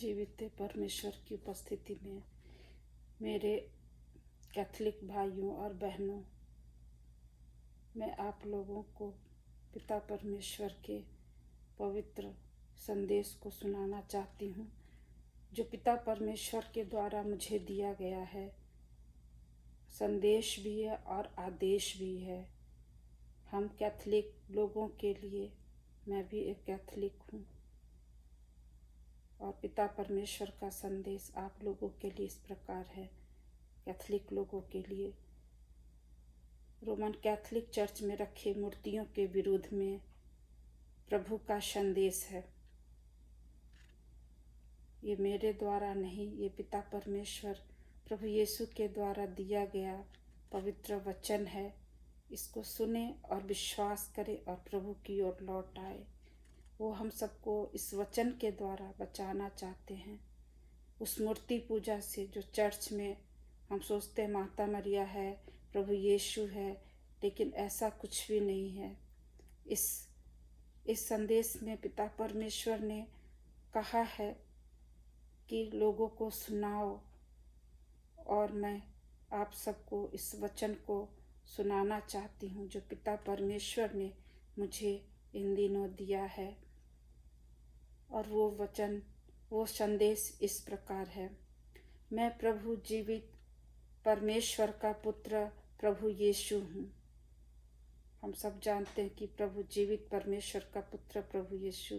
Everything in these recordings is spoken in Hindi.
जीवित परमेश्वर की उपस्थिति में मेरे कैथलिक भाइयों और बहनों, मैं आप लोगों को पिता परमेश्वर के पवित्र संदेश को सुनाना चाहती हूँ, जो पिता परमेश्वर के द्वारा मुझे दिया गया है। संदेश भी है और आदेश भी है। हम कैथलिक लोगों के लिए, मैं भी एक कैथलिक हूँ, और पिता परमेश्वर का संदेश आप लोगों के लिए इस प्रकार है। कैथलिक लोगों के लिए रोमन कैथलिक चर्च में रखे मूर्तियों के विरुद्ध में प्रभु का संदेश है। ये मेरे द्वारा नहीं, ये पिता परमेश्वर प्रभु यीशु के द्वारा दिया गया पवित्र वचन है। इसको सुने और विश्वास करें और प्रभु की ओर लौट आए। वो हम सबको इस वचन के द्वारा बचाना चाहते हैं उस मूर्ति पूजा से, जो चर्च में हम सोचते हैं माता मरिया है, प्रभु यीशु है, लेकिन ऐसा कुछ भी नहीं है। इस संदेश में पिता परमेश्वर ने कहा है कि लोगों को सुनाओ, और मैं आप सबको इस वचन को सुनाना चाहती हूँ जो पिता परमेश्वर ने मुझे इन दिनों दिया है। और वो वचन, वो संदेश इस प्रकार है। मैं प्रभु जीवित परमेश्वर का पुत्र प्रभु यीशु हूँ। हम सब जानते हैं कि प्रभु जीवित परमेश्वर का पुत्र प्रभु यीशु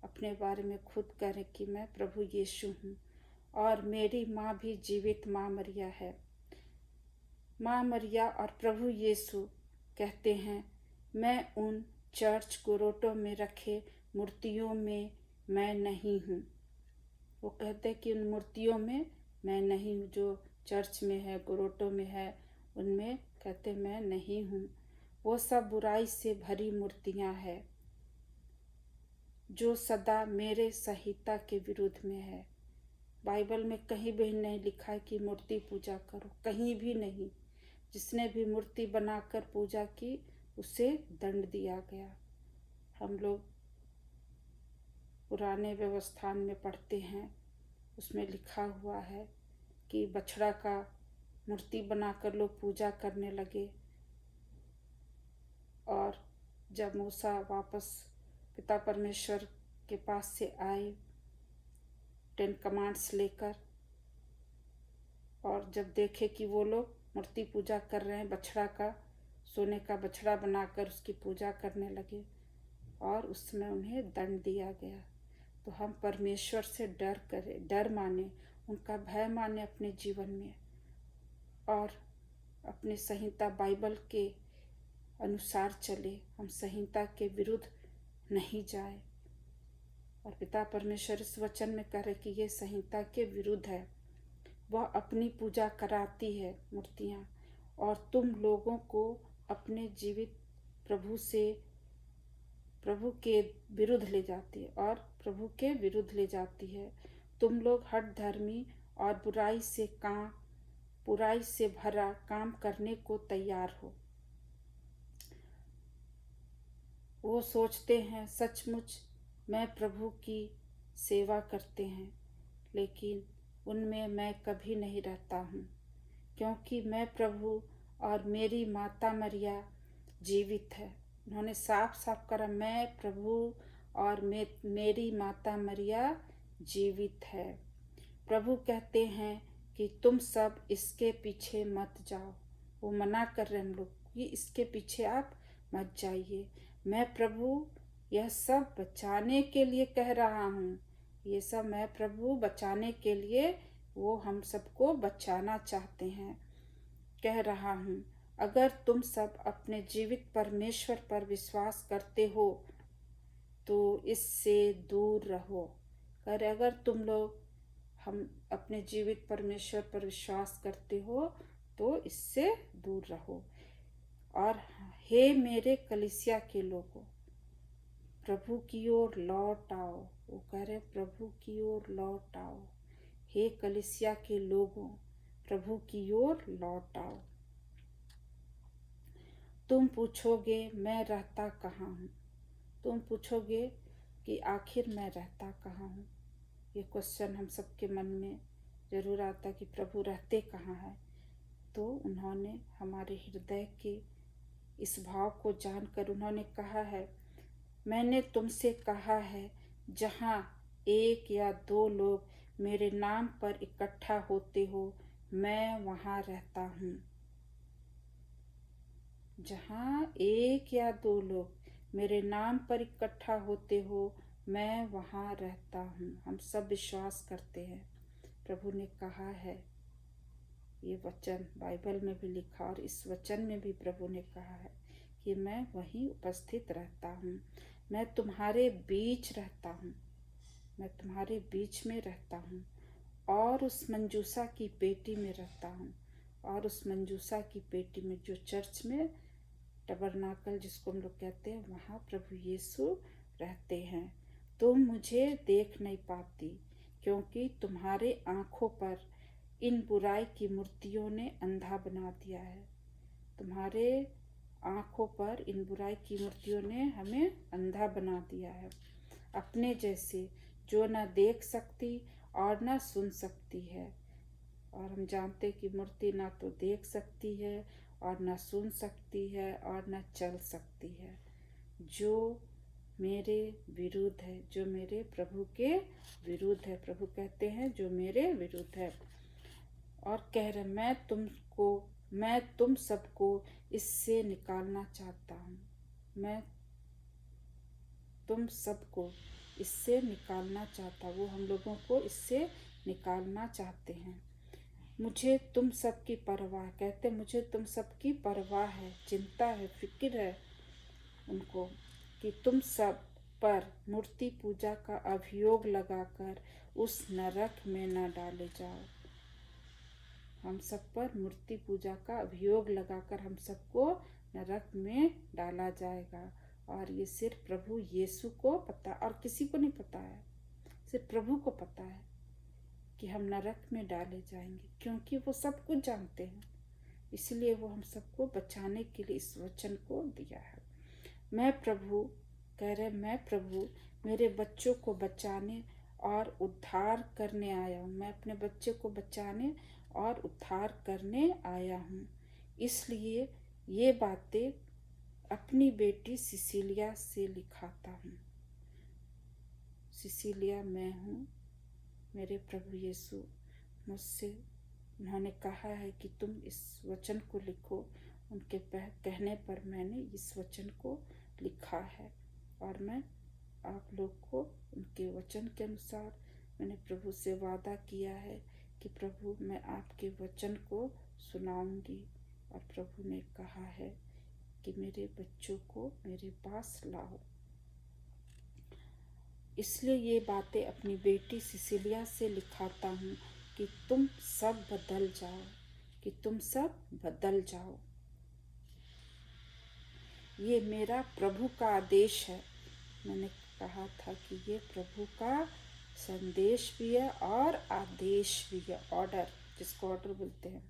अपने बारे में खुद कह कि मैं प्रभु यीशु हूँ, और मेरी माँ भी जीवित माँ मरिया है। माँ मरिया और प्रभु यीशु कहते हैं, मैं उन चर्च गुरोटों में रखे मूर्तियों में मैं नहीं हूँ। वो कहते हैं कि उन मूर्तियों में मैं नहीं हूँ, जो चर्च में है, गुरोटों में है, उनमें कहते मैं नहीं हूँ। वो सब बुराई से भरी मूर्तियाँ हैं, जो सदा मेरे संहिता के विरुद्ध में है। बाइबल में कहीं भी नहीं लिखा है कि मूर्ति पूजा करो, कहीं भी नहीं। जिसने भी मूर्ति बनाकर पूजा की उसे दंड दिया गया। हम लोग पुराने व्यवस्थान में पढ़ते हैं, उसमें लिखा हुआ है कि बछड़ा का मूर्ति बनाकर लोग पूजा करने लगे। और जब मूसा वापस पिता परमेश्वर के पास से आए 10 कमांड्स लेकर, और जब देखे कि वो लोग मूर्ति पूजा कर रहे हैं, बछड़ा का, सोने का बछड़ा बनाकर उसकी पूजा करने लगे, और उसमें उन्हें दंड दिया गया। तो हम परमेश्वर से डर करें, डर माने, उनका भय माने अपने जीवन में, और अपने संहिता बाइबल के अनुसार चले। हम संहिता के विरुद्ध नहीं जाए। और पिता परमेश्वर इस वचन में कह रहे कि ये संहिता के विरुद्ध है। वह अपनी पूजा कराती है मूर्तियाँ, और तुम लोगों को अपने जीवित प्रभु के विरुद्ध ले जाती है, और प्रभु के विरुद्ध ले जाती है। तुम लोग हठ धर्मी और बुराई से भरा काम करने को तैयार हो। वो सोचते हैं सचमुच मैं प्रभु की सेवा करते हैं, लेकिन उनमें मैं कभी नहीं रहता हूँ, क्योंकि मैं प्रभु और मेरी माता मरिया जीवित है। उन्होंने साफ साफ कहा, मैं प्रभु और मेरी माता मरिया जीवित है। प्रभु कहते हैं कि तुम सब इसके पीछे मत जाओ। वो मना कर रहे हैं हम लोग कि इसके पीछे आप मत जाइए। मैं प्रभु यह सब बचाने के लिए कह रहा हूँ। ये सब मैं प्रभु बचाने के लिए, वो हम सबको बचाना चाहते हैं, कह रहा हूँ। अगर तुम सब अपने जीवित परमेश्वर पर विश्वास करते हो तो इससे दूर रहो। अगर तुम लोग हम अपने जीवित परमेश्वर पर विश्वास करते हो तो इससे दूर रहो। और हे मेरे कलीसिया के लोगों, प्रभु की ओर लौट आओ। वो कह रहे प्रभु की ओर लौट आओ। हे कलीसिया के लोगों, प्रभु की ओर लौट आओ। तुम पूछोगे मैं रहता कहाँ हूँ। तुम पूछोगे कि आखिर मैं रहता कहाँ हूँ। ये क्वेश्चन हम सबके मन में ज़रूर आता कि प्रभु रहते कहाँ हैं। तो उन्होंने हमारे हृदय के इस भाव को जानकर उन्होंने कहा है, मैंने तुमसे कहा है जहाँ एक या दो लोग मेरे नाम पर इकट्ठा होते हो, मैं वहाँ रहता हूँ। जहाँ एक या दो लोग मेरे नाम पर इकट्ठा होते हो, मैं वहाँ रहता हूँ। हम सब विश्वास करते हैं। प्रभु ने कहा है, ये वचन बाइबल में भी लिखा और इस वचन में भी प्रभु ने कहा है कि मैं वहीं उपस्थित रहता हूँ। मैं तुम्हारे बीच रहता हूँ, मैं तुम्हारे बीच में रहता हूँ और उस मंजूसा की पेटी में रहता हूँ। और उस मंजूसा की पेटी में, जो चर्च में टबरनाकल जिसको हम लोग कहते हैं, वहाँ प्रभु यीशु रहते हैं। तुम मुझे देख नहीं पाती क्योंकि तुम्हारे आँखों पर इन बुराई की मूर्तियों ने अंधा बना दिया है। तुम्हारे आँखों पर इन बुराई की मूर्तियों ने हमें अंधा बना दिया है, अपने जैसे जो न देख सकती और न सुन सकती है। और हम जानते कि मूर्ति ना तो देख सकती है और न सुन सकती है और न चल सकती है। जो मेरे विरुद्ध है, जो मेरे प्रभु के विरुद्ध है, प्रभु कहते हैं जो मेरे विरुद्ध है। और कह रहे, मैं तुम सबको इससे निकालना चाहता हूँ। मैं तुम सबको इससे निकालना चाहता, वो हम लोगों को इससे निकालना चाहते हैं। मुझे तुम सबकी परवाह, कहते मुझे तुम सबकी परवाह है, चिंता है, फिक्र है उनको कि तुम सब पर मूर्ति पूजा का अभियोग लगाकर उस नरक में न डाले जाओ। हम सब पर मूर्ति पूजा का अभियोग लगाकर हम सबको नरक में डाला जाएगा। और ये सिर्फ प्रभु यीशु को पता, और किसी को नहीं पता है, सिर्फ प्रभु को पता है कि हम नरक में डाले जाएंगे, क्योंकि वो सब कुछ जानते हैं। इसलिए वो हम सबको बचाने के लिए इस वचन को दिया है। मैं प्रभु कह रहे, मैं प्रभु मेरे बच्चों को बचाने और उद्धार करने आया हूँ। मैं अपने बच्चे को बचाने और उद्धार करने आया हूँ। इसलिए ये बातें अपनी बेटी सिसिलिया से लिखाता हूँ। सिसिलिया मैं हूँ, मेरे प्रभु यीशु मुझसे उन्होंने कहा है कि तुम इस वचन को लिखो। उनके कहने पर मैंने इस वचन को लिखा है और मैं आप लोग को उनके वचन के अनुसार मैंने प्रभु से वादा किया है कि प्रभु मैं आपके वचन को सुनाऊंगी। और प्रभु ने कहा है कि मेरे बच्चों को मेरे पास लाओ। इसलिए ये बातें अपनी बेटी सिसिलिया से लिखाता हूँ कि तुम सब बदल जाओ, कि तुम सब बदल जाओ। ये मेरा प्रभु का आदेश है। मैंने कहा था कि ये प्रभु का संदेश भी है और आदेश भी है, ऑर्डर, जिसको ऑर्डर बोलते हैं।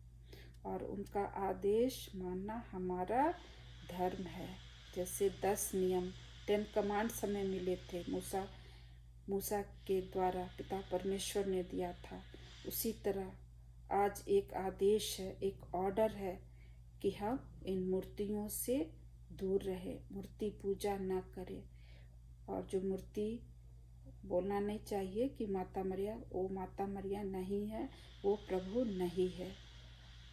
और उनका आदेश मानना हमारा धर्म है। जैसे 10 नियम 10 कमांड्स हमें मिले थे, मूसा के द्वारा पिता परमेश्वर ने दिया था, उसी तरह आज एक आदेश है, एक ऑर्डर है कि हम इन मूर्तियों से दूर रहे, मूर्ति पूजा ना करें। और जो मूर्ति बोलना नहीं चाहिए कि माता मरिया, वो माता मरिया नहीं है, वो प्रभु नहीं है,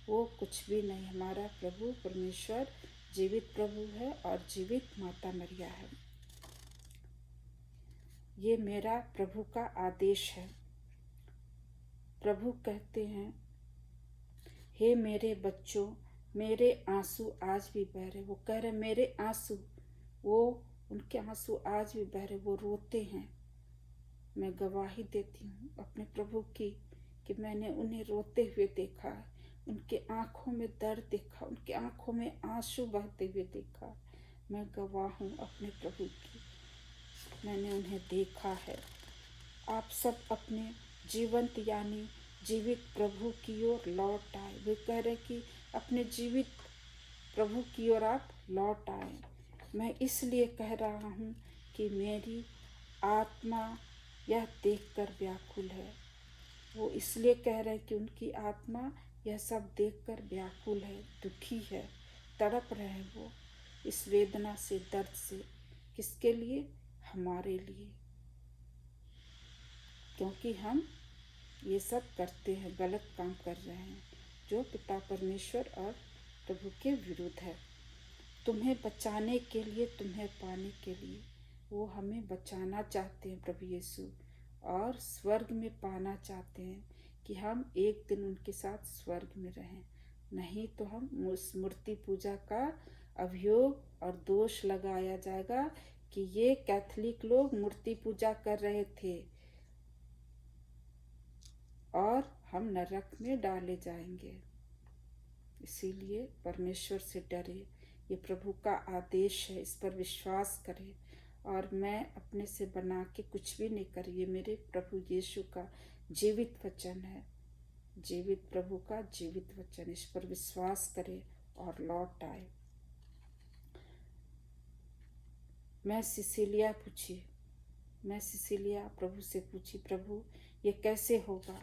वो कुछ भी नहीं। हमारा प्रभु परमेश्वर जीवित प्रभु है और जीवित माता मरिया है। ये मेरा प्रभु का आदेश है। प्रभु कहते हैं, हे मेरे बच्चों, मेरे आंसू आज भी बह रहे। वो कह रहे मेरे आंसू, वो उनके आंसू आज भी बह रहे, वो रोते हैं। मैं गवाही देती हूँ अपने प्रभु की कि मैंने उन्हें रोते हुए देखा, उनके आँखों में दर्द देखा, उनके आँखों में आंसू बहते हुए देखा। मैं गवाह हूँ अपने प्रभु की, मैंने उन्हें देखा है। आप सब अपने जीवंत यानी जीवित प्रभु की ओर लौट आए। वे कह रहे कि अपने जीवित प्रभु की ओर आप लौट आए। मैं इसलिए कह रहा हूँ कि मेरी आत्मा यह देखकर व्याकुल है। वो इसलिए कह रहे हैं कि उनकी आत्मा यह सब देखकर व्याकुल है, दुखी है, तड़प रहे हैं वो इस वेदना से, दर्द से। किसके लिए? हमारे लिए, क्योंकि हम ये सब करते हैं, गलत काम कर रहे हैं जो पिता परमेश्वर और प्रभु के विरुद्ध है। तुम्हें बचाने के लिए, तुम्हें पाने के लिए वो हमें बचाना चाहते हैं प्रभु यीशु, और स्वर्ग में पाना चाहते हैं कि हम एक दिन उनके साथ स्वर्ग में रहें। नहीं तो हम उस मूर्ति पूजा का अभियोग और दोष लगाया जाएगा कि ये कैथोलिक लोग मूर्ति पूजा कर रहे थे और हम नरक में डाले जाएंगे। इसीलिए परमेश्वर से डरे, ये प्रभु का आदेश है, इस पर विश्वास करें। और मैं अपने से बना के कुछ भी नहीं करी, ये मेरे प्रभु यीशु का जीवित वचन है, जीवित प्रभु का जीवित वचन। इस पर विश्वास करें और लौट आए। मैं सिसिलिया प्रभु से पूछी, प्रभु ये कैसे होगा?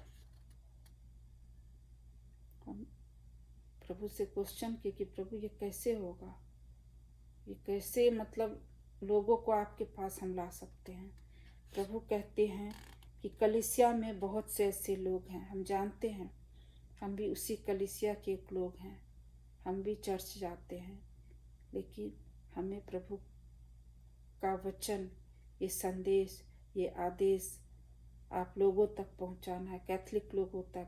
हम प्रभु से क्वेश्चन किए कि प्रभु ये कैसे होगा, ये कैसे मतलब लोगों को आपके पास हम ला सकते हैं? प्रभु कहते हैं कि कलीसिया में बहुत से ऐसे लोग हैं, हम जानते हैं, हम भी उसी कलीसिया के एक लोग हैं, हम भी चर्च जाते हैं, लेकिन हमें प्रभु का वचन, ये संदेश, ये आदेश आप लोगों तक पहुंचाना है, कैथोलिक लोगों तक,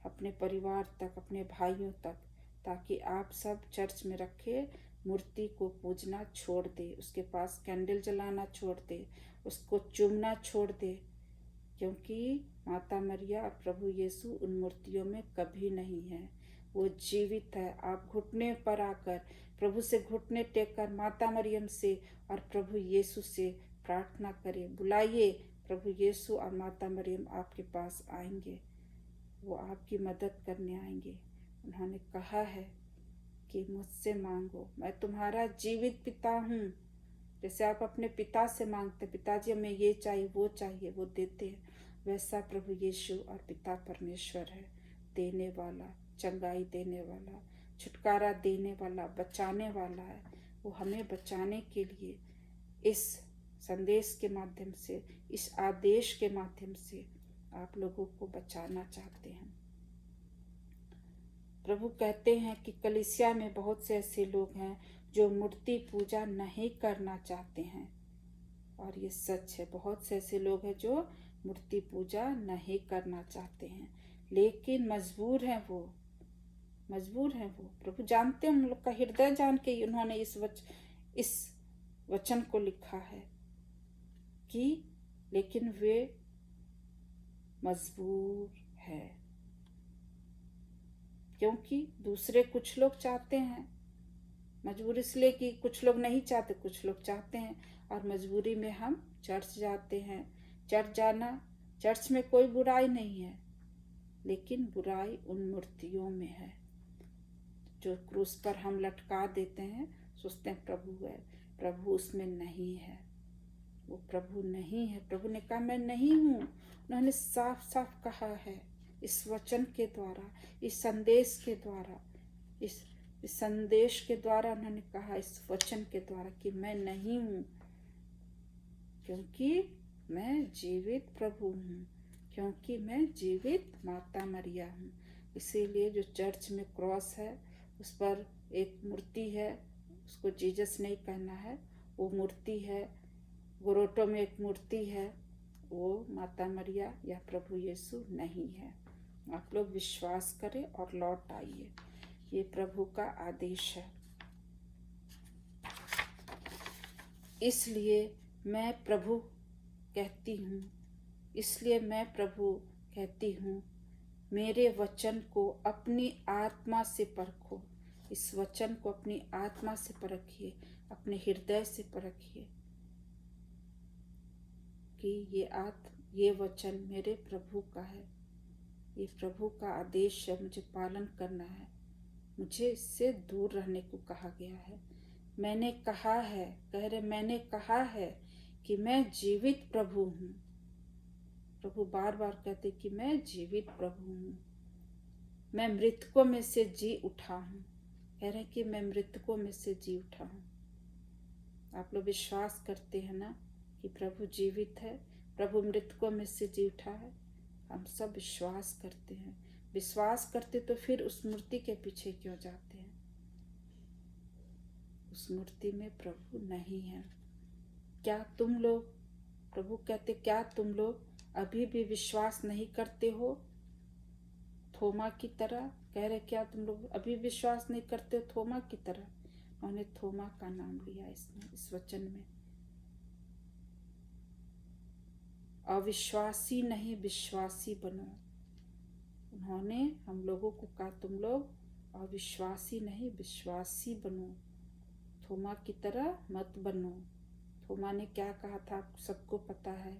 अपने परिवार तक, अपने भाइयों तक, ताकि आप सब चर्च में रखे मूर्ति को पूजना छोड़ दे, उसके पास कैंडल जलाना छोड़ दे, उसको चूमना छोड़ दे, क्योंकि माता मरिया और प्रभु यीशु उन मूर्तियों में कभी नहीं है, वो जीवित है। आप घुटने पर आकर प्रभु से घुटने टेक कर माता मरियम से और प्रभु यीशु से प्रार्थना करें, बुलाइए। प्रभु यीशु और माता मरियम आपके पास आएंगे, वो आपकी मदद करने आएंगे। उन्होंने कहा है कि मुझसे मांगो, मैं तुम्हारा जीवित पिता हूँ। जैसे आप अपने पिता से मांगते, पिताजी हमें ये चाहिए, वो देते हैं, वैसा प्रभु यीशु और पिता परमेश्वर है, देने वाला, चंगाई देने वाला, छुटकारा देने वाला, बचाने वाला है। वो हमें बचाने के लिए इस संदेश के माध्यम से, इस आदेश के माध्यम से आप लोगों को बचाना चाहते हैं। प्रभु कहते हैं कि कलीसिया में बहुत से ऐसे लोग हैं जो मूर्ति पूजा नहीं करना चाहते हैं, और ये सच है। बहुत से ऐसे लोग हैं जो मूर्ति पूजा नहीं करना चाहते हैं, लेकिन मजबूर हैं वो। प्रभु जानते हैं, हम लोग का हृदय जान के ही उन्होंने इस वचन को लिखा है कि लेकिन वे मजबूर है, क्योंकि दूसरे कुछ लोग चाहते हैं। मजबूर इसलिए कि कुछ लोग नहीं चाहते, कुछ लोग चाहते हैं, और मजबूरी में हम चर्च जाते हैं। चर्च में कोई बुराई नहीं है, लेकिन बुराई उन मूर्तियों में है जो क्रूस पर हम लटका देते हैं, सोचते हैं प्रभु है। प्रभु उसमें नहीं है, वो प्रभु नहीं है। प्रभु ने कहा मैं नहीं हूँ। उन्होंने साफ साफ कहा है इस वचन के द्वारा, इस संदेश के द्वारा, इस संदेश के द्वारा उन्होंने कहा, इस वचन के द्वारा, कि मैं नहीं हूँ, क्योंकि मैं जीवित प्रभु हूँ, क्योंकि मैं जीवित माता मरिया हूँ। इसीलिए जो चर्च में क्रॉस है, उस पर एक मूर्ति है, उसको जीसस नहीं कहना है, वो मूर्ति है। गोरोटो में एक मूर्ति है, वो माता मरिया या प्रभु यीशु नहीं है। आप लोग विश्वास करें और लौट आइए, ये प्रभु का आदेश है। इसलिए मैं प्रभु कहती हूँ, मेरे वचन को अपनी आत्मा से परखो। इस वचन को अपनी आत्मा से परखिए, अपने हृदय से परखिए कि ये वचन मेरे प्रभु का है, ये प्रभु का आदेश है, मुझे पालन करना है, मुझे इससे दूर रहने को कहा गया है। मैंने कहा है कि मैं जीवित प्रभु हूँ, प्रभु बार बार कहते कि मैं जीवित प्रभु हूँ, मैं मृतकों में से जी उठा हूँ। कह रहे कि मैं मृतकों में से जी उठा हूँ। आप लोग विश्वास करते हैं ना कि प्रभु जीवित है, प्रभु मृतकों में से जी उठा है? हम सब विश्वास करते हैं। विश्वास करते तो फिर उस मूर्ति के पीछे क्यों जाते हैं? उस मूर्ति में प्रभु नहीं है। क्या तुम लोग, प्रभु कहते, क्या तुम लोग अभी भी विश्वास नहीं करते हो? थोमा की तरह कह रहे, क्या तुम लोग अभी विश्वास नहीं करते हो थोमा की तरह? उन्होंने थोमा का नाम लिया इसमें, इस वचन में। अविश्वासी नहीं विश्वासी बनो। उन्होंने हम लोगों को कहा तुम लोग अविश्वासी नहीं विश्वासी बनो, थोमा की तरह मत बनो। थोमा ने क्या कहा था आप सबको पता है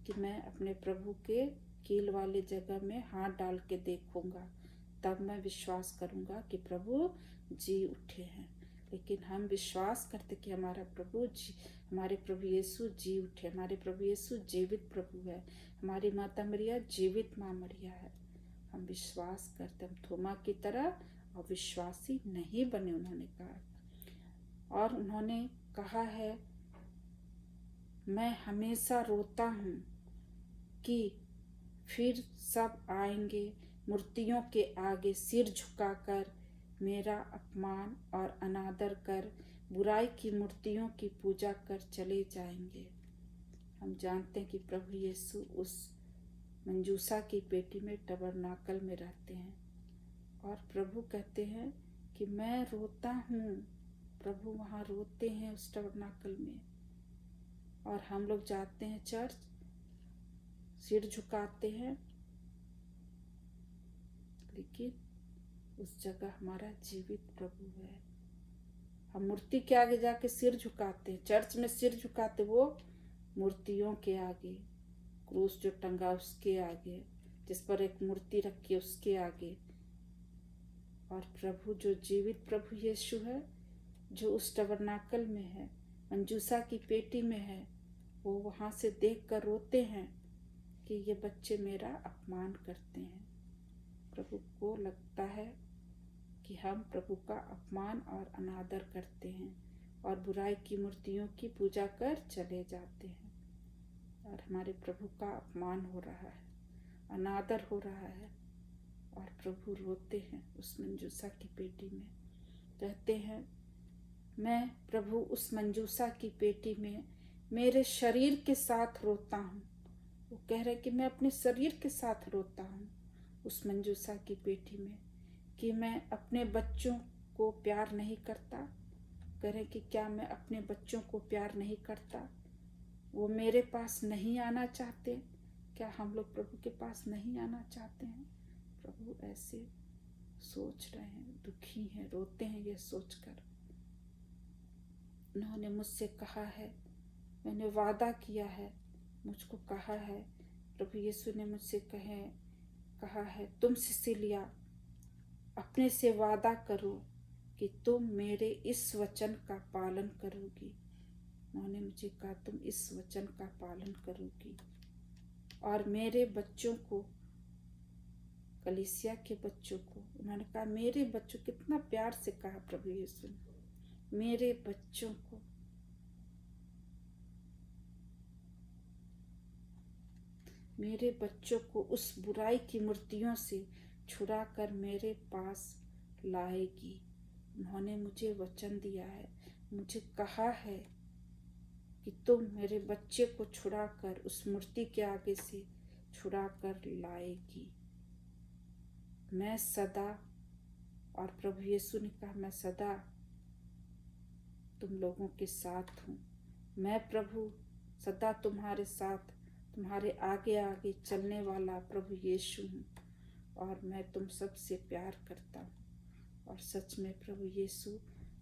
कि मैं अपने प्रभु के कील वाले जगह में हाथ डाल के देखूंगा, तब मैं विश्वास करूंगा कि प्रभु जी उठे हैं। लेकिन हम विश्वास करते कि हमारे प्रभु यीशु जी उठे, हमारे प्रभु यीशु जीवित प्रभु है, हमारी माता मरिया जीवित माँ मरिया है। हम विश्वास करते, हम थोमा की तरह अविश्वासी नहीं बने, उन्होंने कहा। और उन्होंने कहा है, मैं हमेशा रोता हूँ कि फिर सब आएंगे मूर्तियों के आगे सिर झुकाकर मेरा अपमान और अनादर कर बुराई की मूर्तियों की पूजा कर चले जाएंगे। हम जानते हैं कि प्रभु यीशु उस मंजूसा की पेटी में टबरनाकल में रहते हैं और प्रभु कहते हैं कि मैं रोता हूँ। प्रभु वहाँ रोते हैं उस टबरनाकल में। और हम लोग जाते हैं चर्च, सिर झुकाते हैं, लेकिन उस जगह हमारा जीवित प्रभु है। हम मूर्ति के आगे जाके सिर झुकाते हैं, चर्च में सिर झुकाते, वो मूर्तियों के आगे, क्रूस जो टंगा उसके आगे, जिस पर एक मूर्ति रखी है उसके आगे। और प्रभु जो जीवित प्रभु यीशु है, जो उस टबरनाकल में है, मंजूसा की पेटी में है, वो वहाँ से देख कर रोते हैं कि ये बच्चे मेरा अपमान करते हैं। प्रभु को लगता है कि हम प्रभु का अपमान और अनादर करते हैं और बुराई की मूर्तियों की पूजा कर चले जाते हैं, और हमारे प्रभु का अपमान हो रहा है, अनादर हो रहा है। और प्रभु रोते हैं उस मंजूसा की पेटी में, कहते हैं मैं प्रभु उस मंजूसा की पेटी में मेरे शरीर के साथ रोता हूँ। वो कह रहे कि मैं अपने शरीर के साथ रोता हूँ उस मंजूसा की पेटी में, कि मैं अपने बच्चों को प्यार नहीं करता। कह रहे कि क्या मैं अपने बच्चों को प्यार नहीं करता? वो मेरे पास नहीं आना चाहते? क्या हम लोग प्रभु के पास नहीं आना चाहते हैं? प्रभु ऐसे सोच रहे हैं, दुखी हैं, रोते हैं ये सोचकर। उन्होंने मुझसे कहा है, मैंने वादा किया है, मुझको कहा है, प्रभु यीशु ने मुझसे कहा है तुम सिसिलिया अपने से वादा करो कि तुम मेरे इस वचन का पालन करोगी। उन्होंने मुझे कहा तुम इस वचन का पालन करोगी और मेरे बच्चों को, कलीसिया के बच्चों को, उन्होंने कहा मेरे बच्चों, कितना प्यार से कहा प्रभु यीशु ने, मेरे बच्चों को, मेरे बच्चों को उस बुराई की मूर्तियों से छुड़ा कर मेरे पास लाएगी। उन्होंने मुझे वचन दिया है, मुझे कहा है कि तुम मेरे बच्चे को छुड़ा कर उस मूर्ति के आगे से छुड़ा कर लाएगी। मैं सदा, और प्रभु यीशु ने कहा मैं सदा तुम लोगों के साथ हूँ। मैं प्रभु सदा तुम्हारे साथ, तुम्हारे आगे आगे चलने वाला प्रभु यीशु हूँ और मैं तुम सब से प्यार करता हूँ। और सच में प्रभु यीशु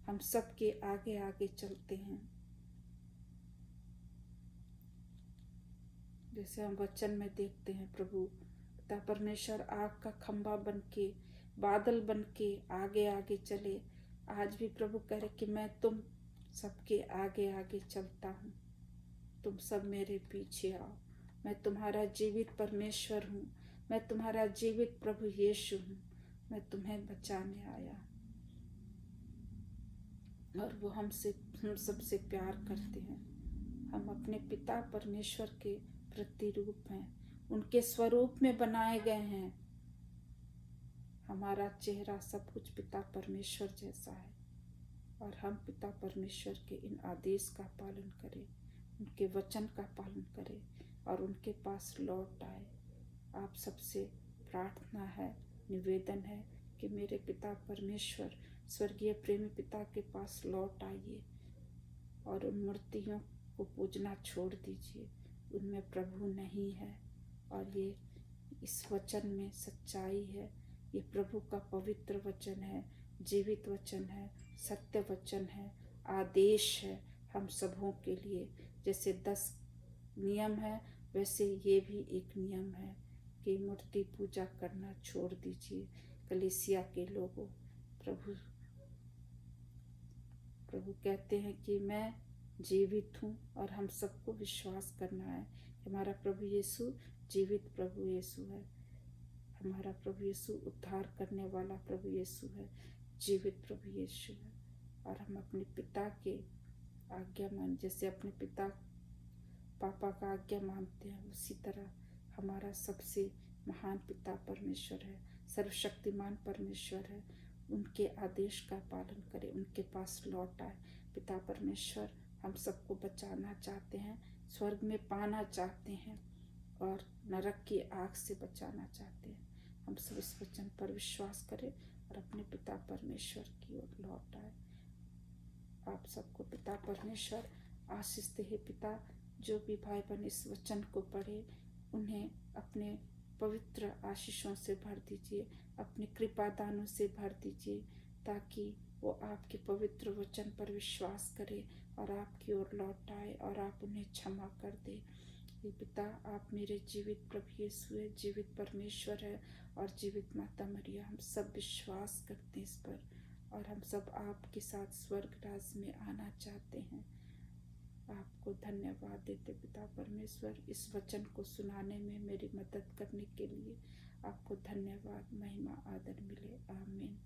हम सब के आगे आगे चलते हैं। जैसे हम वचन में देखते हैं, प्रभु पिता परमेश्वर आग का खंभा बन के, बादल बन के आगे आगे चले। आज भी प्रभु कह रहे कि मैं तुम सबके आगे आगे चलता हूँ, तुम सब मेरे पीछे आओ। मैं तुम्हारा जीवित परमेश्वर हूँ, मैं तुम्हारा जीवित प्रभु यीशु हूँ, मैं तुम्हें बचाने आया। और वो हम सबसे प्यार करते हैं। हम अपने पिता परमेश्वर के प्रतिरूप हैं, उनके स्वरूप में बनाए गए हैं। हमारा चेहरा सब कुछ पिता परमेश्वर जैसा है, और हम पिता परमेश्वर के इन आदेश का पालन करें, उनके वचन का पालन करें और उनके पास लौट आए। आप सबसे प्रार्थना है, निवेदन है कि मेरे पिता परमेश्वर, स्वर्गीय प्रेमी पिता के पास लौट आइए और उन मूर्तियों को पूजना छोड़ दीजिए। उनमें प्रभु नहीं है, और ये इस वचन में सच्चाई है। ये प्रभु का पवित्र वचन है, जीवित वचन है, सत्य वचन है, आदेश है हम सबों के लिए। जैसे 10 नियम है, वैसे ये भी एक नियम है कि मूर्ति पूजा करना छोड़ दीजिए। कलीसिया के लोगों, प्रभु कहते हैं कि मैं जीवित हूँ, और हम सबको विश्वास करना है कि हमारा प्रभु यीशु जीवित प्रभु यीशु है। हमारा प्रभु यीशु उद्धार करने वाला प्रभु यीशु है, जीवित प्रभु यीशु है। और हम अपने पिता के आज्ञा मान, जैसे अपने पिता पापा का आज्ञा मानते हैं, उसी तरह हमारा सबसे महान पिता परमेश्वर है, सर्वशक्तिमान परमेश्वर है। उनके आदेश का पालन करें, उनके पास लौट आए। पिता परमेश्वर हम सबको बचाना चाहते हैं, स्वर्ग में पाना चाहते हैं, और नरक की आग से बचाना चाहते हैं। हम सब इस वचन पर विश्वास करें और अपने पिता परमेश्वर की ओर लौट आए। आप सबको पिता परमेश्वर आशीष दे। पिता, जो भी भाई बहन इस वचन को पढ़े, उन्हें अपने पवित्र आशीषों से भर दीजिए, अपने कृपा दानों से भर दीजिए, ताकि वो आपके पवित्र वचन पर विश्वास करे और आपकी ओर लौट आए और आप उन्हें क्षमा कर दे। ये पिता, आप मेरे जीवित प्रभु यीशु है, जीवित परमेश्वर है और जीवित माता मरिया। हम सब विश्वास करते हैं इस पर, और हम सब आपके साथ स्वर्ग राज में आना चाहते हैं। आपको धन्यवाद देते पिता परमेश्वर, इस वचन को सुनाने में मेरी मदद करने के लिए। आपको धन्यवाद, महिमा, आदर मिले। आमीन।